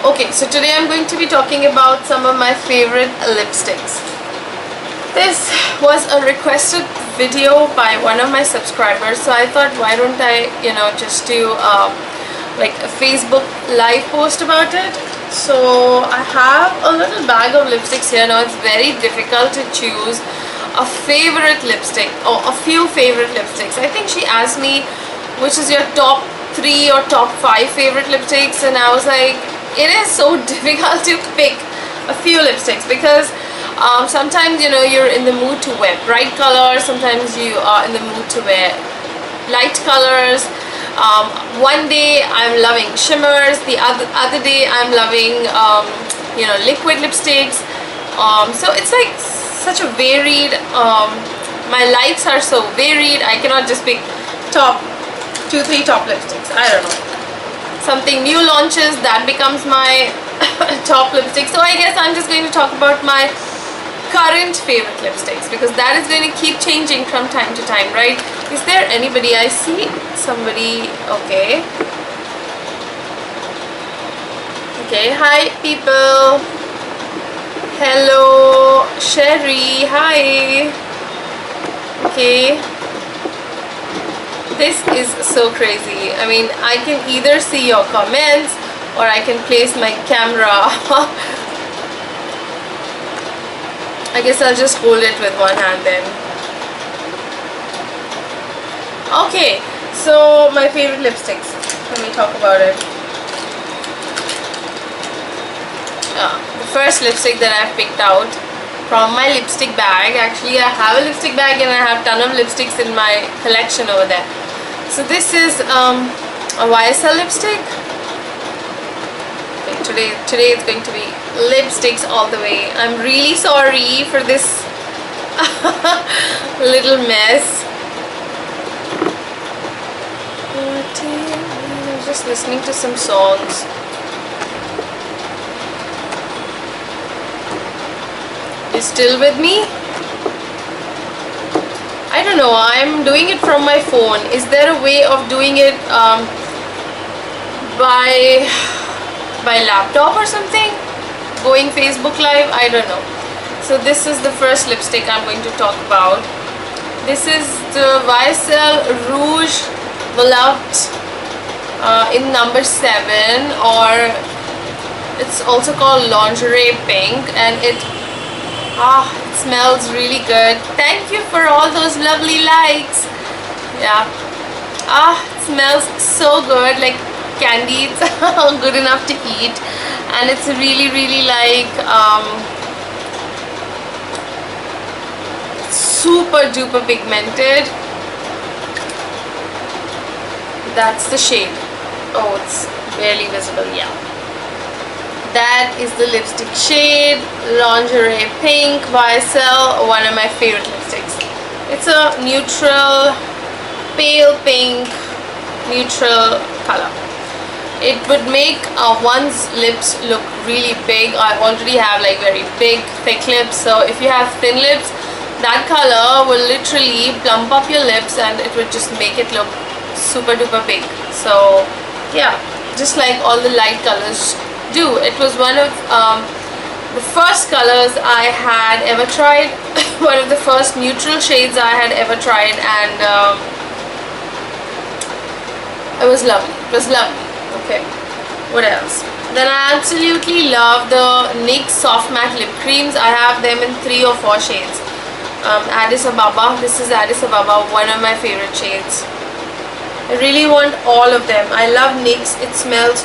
Okay, so today I'm going to be talking about some of my favorite lipsticks. This was a requested video by one of my subscribers, so I thought why don't I, just do like a Facebook live post about it. So I have a little bag of lipsticks here. Now it's very difficult to choose a favorite lipstick or a few favorite lipsticks. I think she asked me which is your top 3 or top 5 favorite lipsticks, and I was like, it is so difficult to pick a few lipsticks because sometimes you're in the mood to wear bright colors, sometimes you are in the mood to wear light colors. One day I'm loving shimmers, the other day I'm loving liquid lipsticks. So it's like such a varied, my likes are so varied. I cannot just pick top 2-3 top lipsticks. I don't know, something new launches, that becomes my top lipstick. So I guess I'm just going to talk about my current favorite lipsticks because that is going to keep changing from time to time, right? Is there anybody? I see somebody. Okay, hi people. Hello Sherry, hi. Okay, this is so crazy. I mean, I can either see your comments or I can place my camera. I guess I'll just hold it with one hand then. Okay, so my favorite lipsticks. Let me talk about it. The first lipstick that I've picked out from my lipstick bag. Actually, I have a lipstick bag and I have a ton of lipsticks in my collection over there. So this is a YSL lipstick. Okay, today it's going to be lipsticks all the way. I'm really sorry for this little mess. I'm just listening to some songs. You still with me? I don't know, I'm doing it from my phone. Is there a way of doing it by laptop or something? Going Facebook Live? I don't know. So this is the first lipstick I'm going to talk about. This is the YSL Rouge Volupte in number 7, or it's also called Lingerie Pink, and it smells really good. Thank you for all those lovely likes. Yeah, it smells so good, like candy. It's good enough to eat, and it's really like super duper pigmented. That's the shade. Oh, it's barely visible. Yeah, that is the lipstick shade, Lingerie Pink, YSL, one of my favorite lipsticks. It's a neutral, pale pink, neutral color. It would make one's lips look really big. I already have like very big, thick lips, so if you have thin lips, that color will literally plump up your lips and it would just make it look super duper big. So yeah, just like all the light colors do. It was one of the first colors I had ever tried, one of the first neutral shades I had ever tried, and it was lovely. It was lovely. Okay, what else? Then I absolutely love the NYX Soft Matte Lip Creams. I have them in 3 or 4 shades. Addis Ababa. This is Addis Ababa, one of my favorite shades. I really want all of them. I love NYX. It smells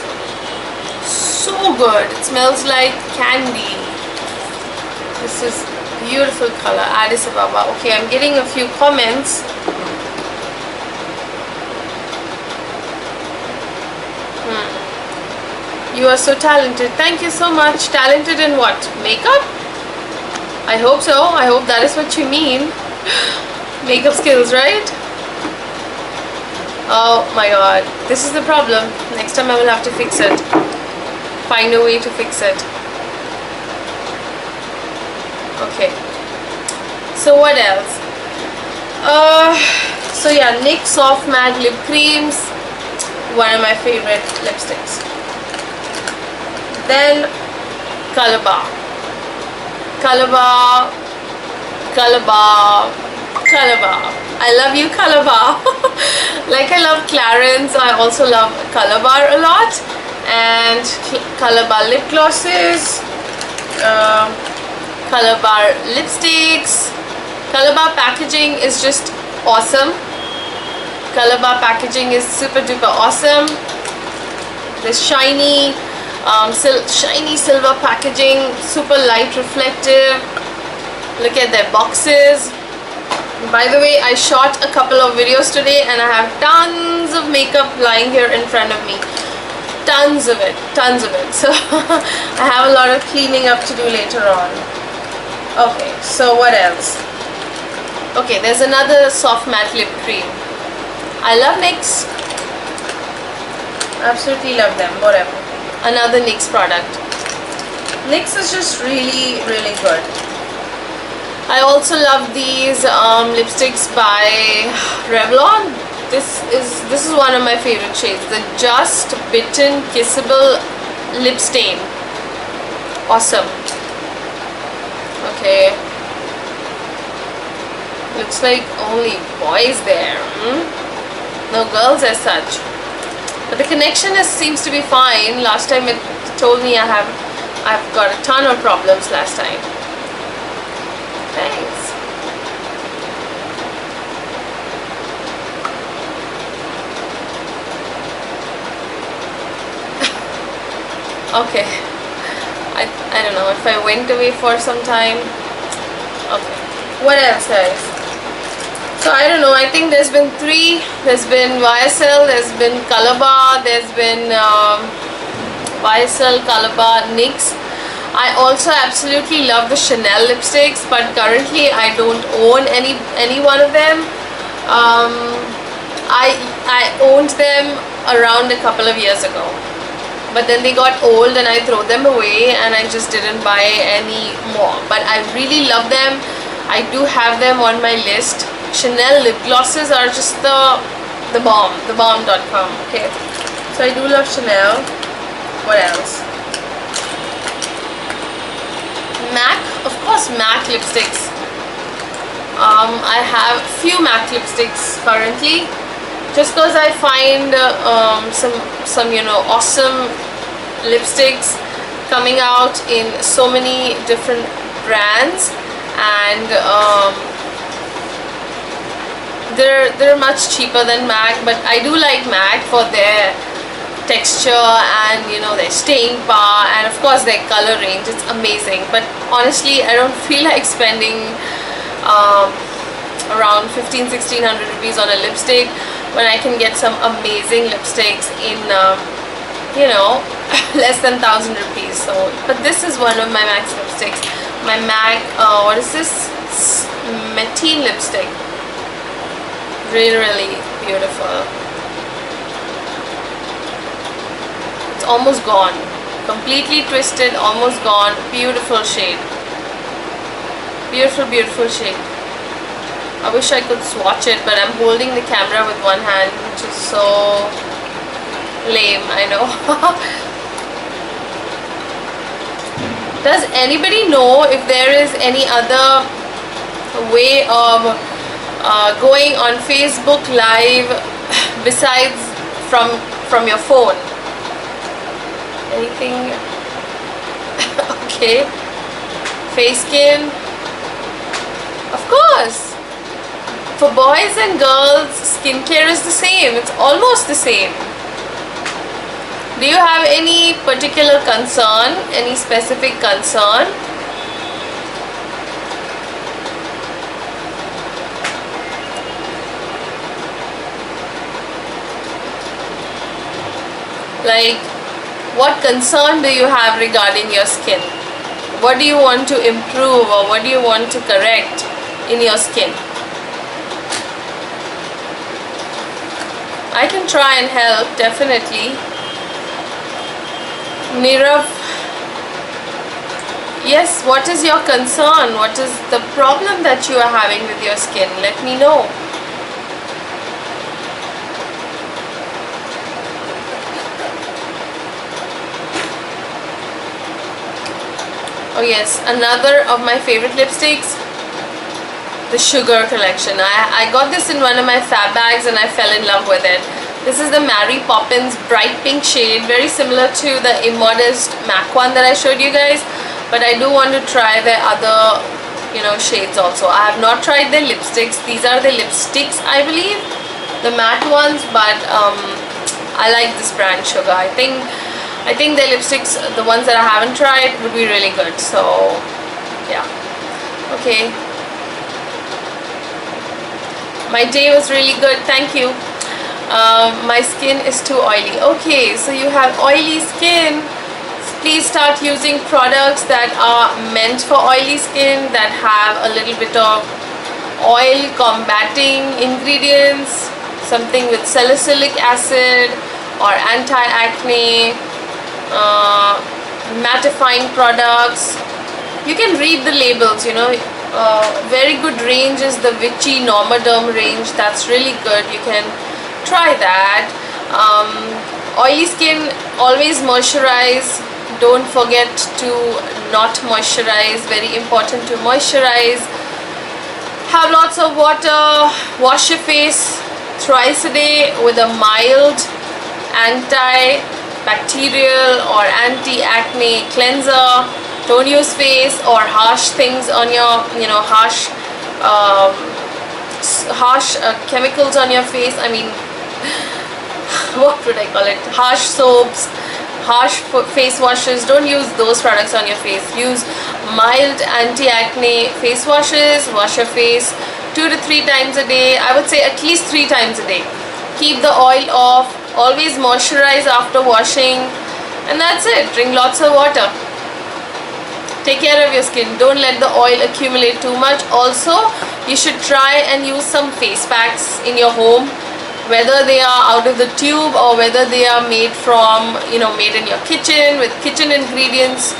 so good. It smells like candy. This is beautiful color, Addis Ababa. Okay, I'm getting a few comments. You are so talented. Thank you so much. Talented in what? Makeup? I hope so. I hope that is what you mean. Makeup skills, right? Oh my god. This is the problem. Next time I will have to fix it. Find a way to fix it. Okay. So what else? So yeah, NYX Soft Matte Lip Creams. One of my favorite lipsticks. Then Calabar. Calabar, Calabar, Calabar. I love you, Calabar. Like I love Clarins, I also love Calabar a lot. And Calabar lip glosses, Calabar lipsticks. Calabar packaging is just awesome. Calabar packaging is super duper awesome. This shiny shiny silver packaging, super light reflective. Look at their boxes. By the way, I shot a couple of videos today and I have tons of makeup lying here in front of me. Tons of it. So I have a lot of cleaning up to do later on. Okay, so what else? Okay, there's another soft matte lip cream. I love NYX. Absolutely love them. Whatever. Another NYX product. NYX is just really, really good. I also love these lipsticks by Revlon. This is one of my favorite shades. The Just Bitten Kissable Lip Stain. Awesome. Okay. Looks like only boys there. No girls as such. But the connection seems to be fine. Last time it told me I've got a ton of problems last time. Thanks. Okay. I don't know if I went away for some time. Okay. What else, guys? So I don't know, I think there's been three. There's been YSL, there's been Calabar, there's been YSL, Calabar, NYX. I also absolutely love the Chanel lipsticks, but currently I don't own any one of them. I owned them around a couple of years ago, but then they got old and I threw them away and I just didn't buy any more. But I really love them. I do have them on my list. Chanel lip glosses are just the bomb, thebomb.com. Okay, so I do love Chanel. What else? MAC, of course, MAC lipsticks. I have few MAC lipsticks currently, just because I find some awesome lipsticks coming out in so many different brands, and they're much cheaper than MAC, but I do like MAC for their texture and their staying power, and of course their color range. It's amazing. But honestly, I don't feel like spending around 1500-1600 rupees on a lipstick when I can get some amazing lipsticks in less than 1000 rupees. So, but this is one of my MAC lipsticks. My MAC, what is this? Matte lipstick. Really, really beautiful. It's almost gone. Completely twisted, almost gone. Beautiful shade. Beautiful, beautiful shade. I wish I could swatch it, but I'm holding the camera with one hand, which is so lame, I know. Does anybody know if there is any other way of going on Facebook Live besides from your phone? Anything? Okay. Face skin. Of course. For boys and girls, skincare is the same. It's almost the same. Do you have any particular concern? Any specific concern? Like, what concern do you have regarding your skin? What do you want to improve, or what do you want to correct in your skin? I can try and help, definitely. Nirav, yes, what is your concern? What is the problem that you are having with your skin? Let me know. Oh yes, another of my favorite lipsticks, the Sugar collection. I got this in one of my fab bags and I fell in love with it. This is the Mary Poppins bright pink shade, very similar to the Immodest MAC one that I showed you guys, but I do want to try their other, you know, shades also. I have not tried their lipsticks. These are the lipsticks, I believe, the matte ones, but I like this brand Sugar. I think their lipsticks, the ones that I haven't tried, would be really good. So yeah. Okay, my day was really good, thank you. My skin is too oily. Okay, so you have oily skin. Please start using products that are meant for oily skin, that have a little bit of oil combating ingredients, something with salicylic acid or anti-acne, mattifying products. You can read the labels, you know. Very good range is the Vichy Normaderm range. That's really good. You can try that. Oily skin, always moisturize. Don't forget to not moisturize. Very important to moisturize. Have lots of water. Wash your face thrice a day with a mild antibacterial or anti-acne cleanser. Don't use face or harsh things on your, you know, harsh chemicals on your face. I mean, what would I call it? Harsh soaps, harsh face washes. Don't use those products on your face. Use mild anti-acne face washes. Wash your face 2 to 3 times a day. I would say at least 3 times a day. Keep the oil off. Always moisturize after washing, and that's it. Drink lots of water. Take care of your skin. Don't let the oil accumulate too much. Also, you should try and use some face packs in your home, whether they are out of the tube or whether they are made from, you know, made in your kitchen with kitchen ingredients.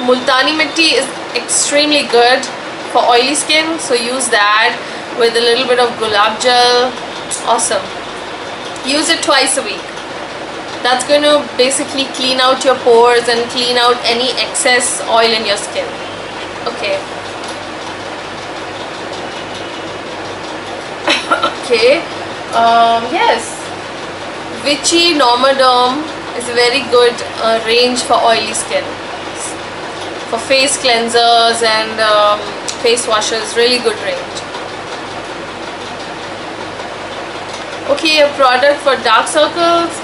Multani Mitti is extremely good for oily skin, so use that with a little bit of gulab gel. Awesome. Use it twice a week. That's going to basically clean out your pores and clean out any excess oil in your skin. Okay. Okay. Yes. Vichy Normaderm is a very good range for oily skin. For face cleansers and face washes, really good range. Okay, a product for dark circles.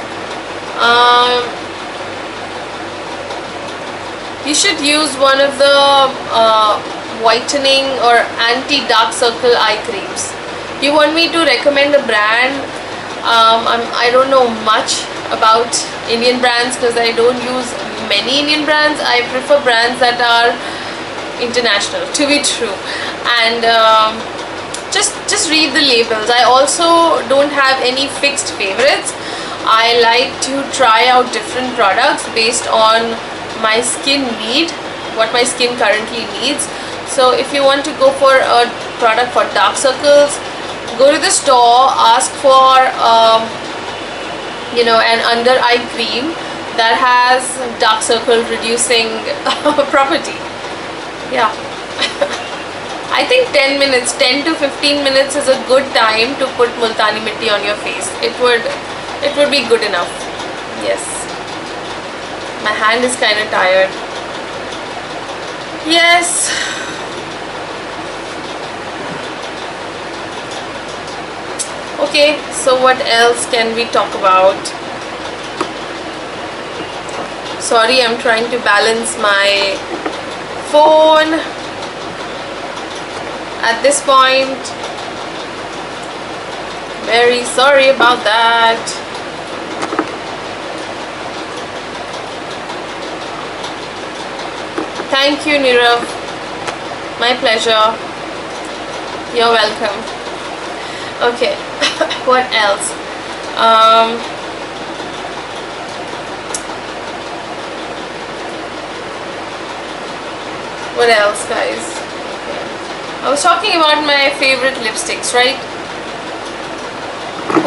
You should use one of the whitening or anti-dark circle eye creams. You want me to recommend a brand? I don't know much about Indian brands because I don't use many Indian brands. I prefer brands that are international, to be true. And just read the labels. I also don't have any fixed favorites. I like to try out different products based on my skin need, what my skin currently needs. So if you want to go for a product for dark circles, go to the store, ask for you know, an under eye cream that has dark circle reducing property. Yeah. I think 10 minutes, 10 to 15 minutes is a good time to put Multani Mitti on your face. It would be good enough. Yes. My hand is kind of tired. Yes. Okay, so what else can we talk about? Sorry, I'm trying to balance my phone at this point. Very sorry about that. Thank you, Nirav. My pleasure. You're welcome. Okay. What else? What else, guys? Okay. I was talking about my favorite lipsticks, right?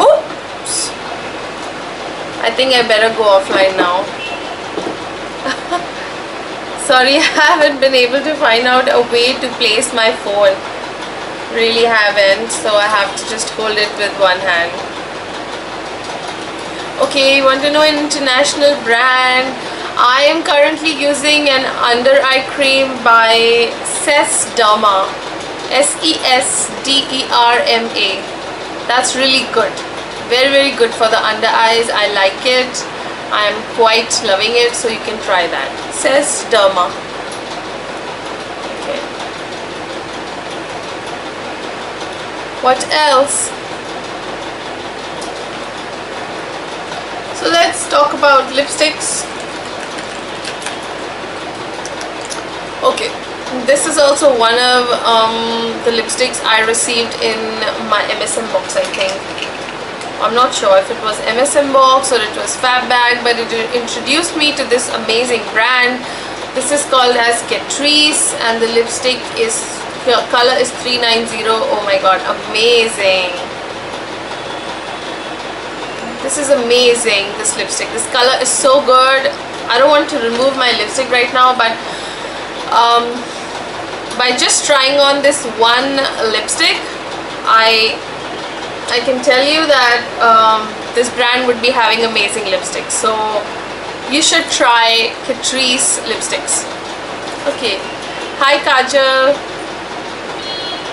Oops! I think I better go offline now. Sorry, I haven't been able to find out a way to place my phone. Really haven't, so I have to just hold it with one hand. Okay, you want to know an international brand? I am currently using an under eye cream by Sesderma. Sesderma. That's really good. Very, very good for the under eyes. I like it. I am quite loving it, so you can try that. Sesderma. Okay. What else? So let's talk about lipsticks. Okay, this is also one of the lipsticks I received in my MSM box, I think. I'm not sure if it was MSM box or it was Fab Bag, but it introduced me to this amazing brand. This is called as Catrice, and the lipstick is, the color is 390. Oh my god, amazing. This is amazing, this lipstick. This color is so good. I don't want to remove my lipstick right now, but by just trying on this one lipstick, I can tell you that this brand would be having amazing lipsticks. So you should try Catrice lipsticks. Okay. Hi Kajal.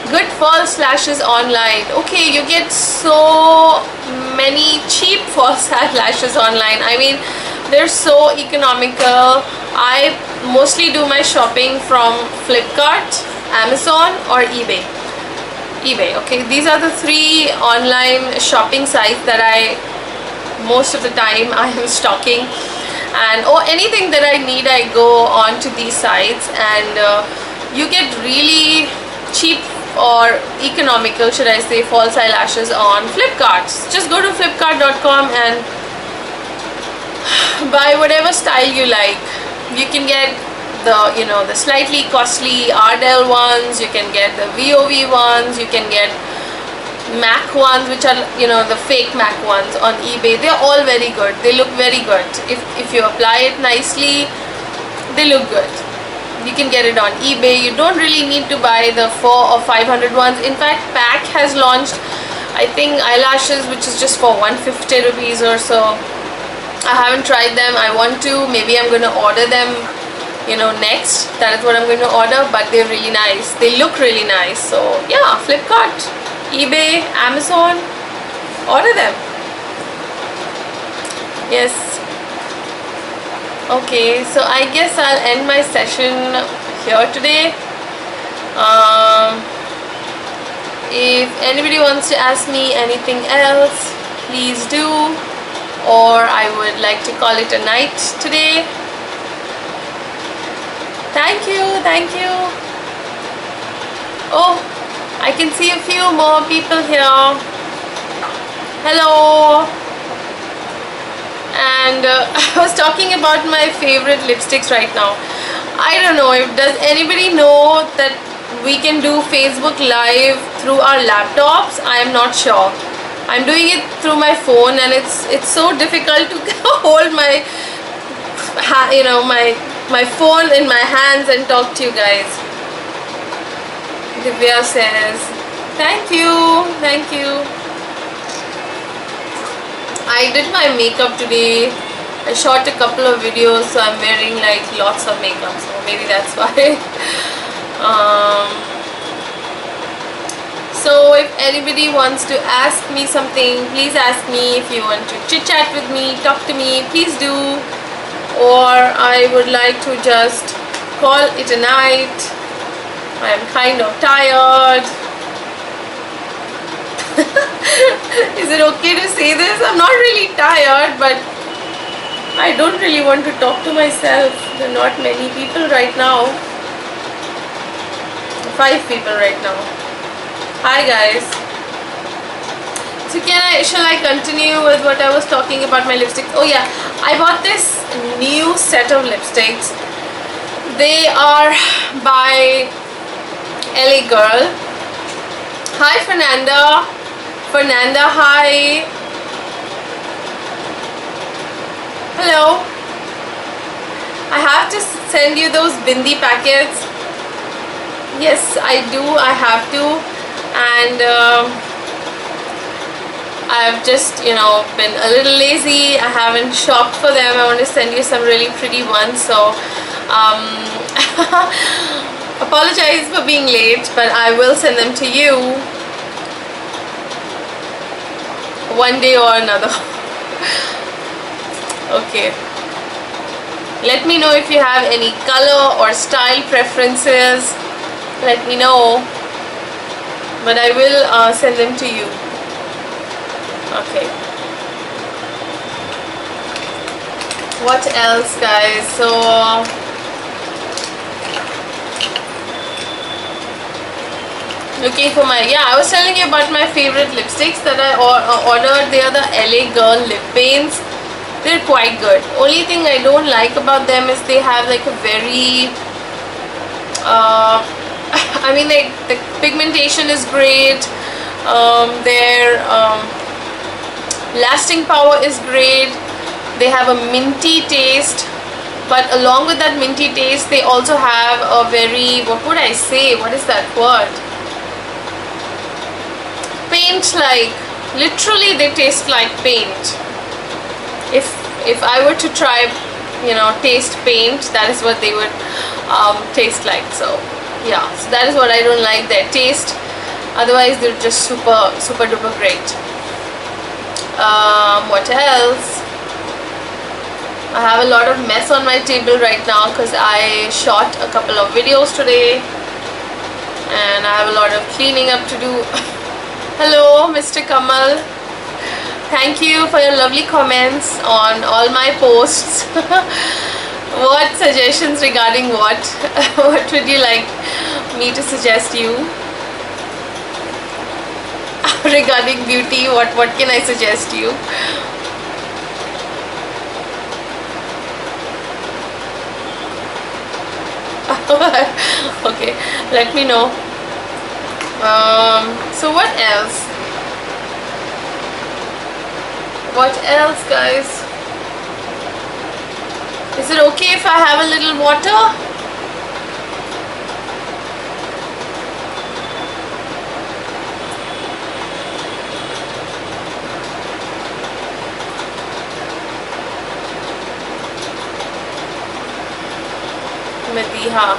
Good false lashes online. Okay, you get so many cheap false lashes online. I mean, they're so economical. I mostly do my shopping from Flipkart, Amazon or eBay. Okay, these are the three online shopping sites that most of the time I am stocking, and anything that I need, I go on to these sites, and you get really cheap or economical, should I say, false eyelashes on Flipkart. Just go to flipkart.com and buy whatever style you like. You can get the the slightly costly Ardell ones, you can get the VOV ones, you can get MAC ones, which are the fake MAC ones on eBay. They're all very good. They look very good. If you apply it nicely, they look good. You can get it on eBay. You don't really need to buy the 400 or 500 ones. In fact, PAC has launched, I think, eyelashes which is just for 150 rupees or so. I haven't tried them. I want to. Maybe I'm going to order them next. That is what I'm going to order, but they're really nice. They look really nice. So yeah, Flipkart, eBay, Amazon, order them. Yes. Okay, so I guess I'll end my session here today. If anybody wants to ask me anything else, please do, or I would like to call it a night today. Thank you. Oh, I can see a few more people here. Hello. And I was talking about my favorite lipsticks right now. I don't know, does anybody know that we can do Facebook Live through our laptops? I am not sure. I'm doing it through my phone, and it's so difficult to hold my my phone in my hands and talk to you guys. Divya says thank you. I did my makeup today. I shot a couple of videos, so I'm wearing like lots of makeup, so maybe that's why. So if anybody wants to ask me something, please ask me. If you want to chit chat with me, talk to me, please do. Or I would like to just call it a night. I am kind of tired. Is it okay to say this? I'm not really tired, but I don't really want to talk to myself. There are not many people right now. 5 people right now. Hi guys. So shall I continue with what I was talking about my lipsticks? Oh yeah, I bought this new set of lipsticks. They are by LA Girl. Hi Fernanda, hi. Hello. I have to send you those bindi packets. Yes, I do. I have to. And I've just, been a little lazy. I haven't shopped for them. I want to send you some really pretty ones. So, apologize for being late, but I will send them to you one day or another. Okay. Let me know if you have any color or style preferences. Let me know. But I will send them to you. Okay. What else, guys? So looking for my, I was telling you about my favorite lipsticks that I ordered. They are the LA Girl lip paints. They're quite good. Only thing I don't like about them is they have like a very I mean, like, the pigmentation is great. Their lasting power is great. They have a minty taste, but along with that minty taste, they also have a very, what would I say? What is that word? Paint-like. Literally, they taste like paint. If I were to try, taste paint, that is what they would taste like. So yeah, so that is what I don't like, their taste. Otherwise, they're just super duper great. What else? I have a lot of mess on my table right now because I shot a couple of videos today and I have a lot of cleaning up to do. Hello, Mr. Kamal. Thank you for your lovely comments on all my posts. What suggestions regarding what? What would you like me to suggest you? Regarding beauty, what can I suggest you? Okay, let me know. So what else? What else, guys? Is it okay if I have a little water? Madiha.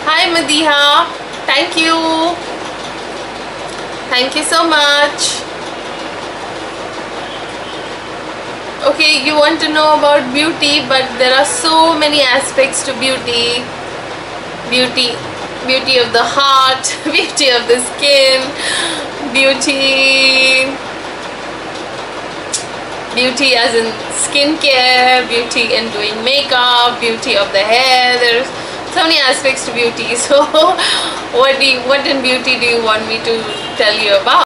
Hi, Madiha. Thank you. Thank you so much. Okay, you want to know about beauty, but there are so many aspects to beauty. Beauty of the heart, beauty of the skin, beauty as in skincare, beauty in doing makeup, beauty of the hair. There's so many aspects to beauty. So what in beauty do you want me to tell you about?